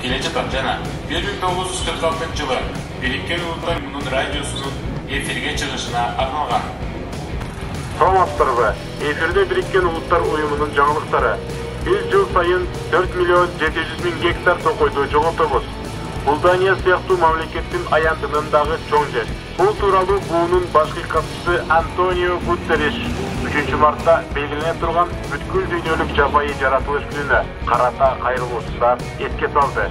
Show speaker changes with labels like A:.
A: келе жатат жана 1946-жылы Бириккен Улуттар Уюмунун радиосунун эфирге чыгышына арналган.
B: Саламатсыздарбы? Эфирде Бириккен Улуттар Уюмунун жаңылыктары. Биз жыл сайын 4 миллион 700 миң гектар токойду жоготобуз. Бул Дания сыяктуу мамлекеттин аянтынындагы чоң жер. Бул тууралуу буунун башкы катчысы Антонио Гутерриш 3 мартта белгилене турган бүткүл дүйнөлүк жапайы жаратылыш күнүнө карата кайрылуусунда эске салды.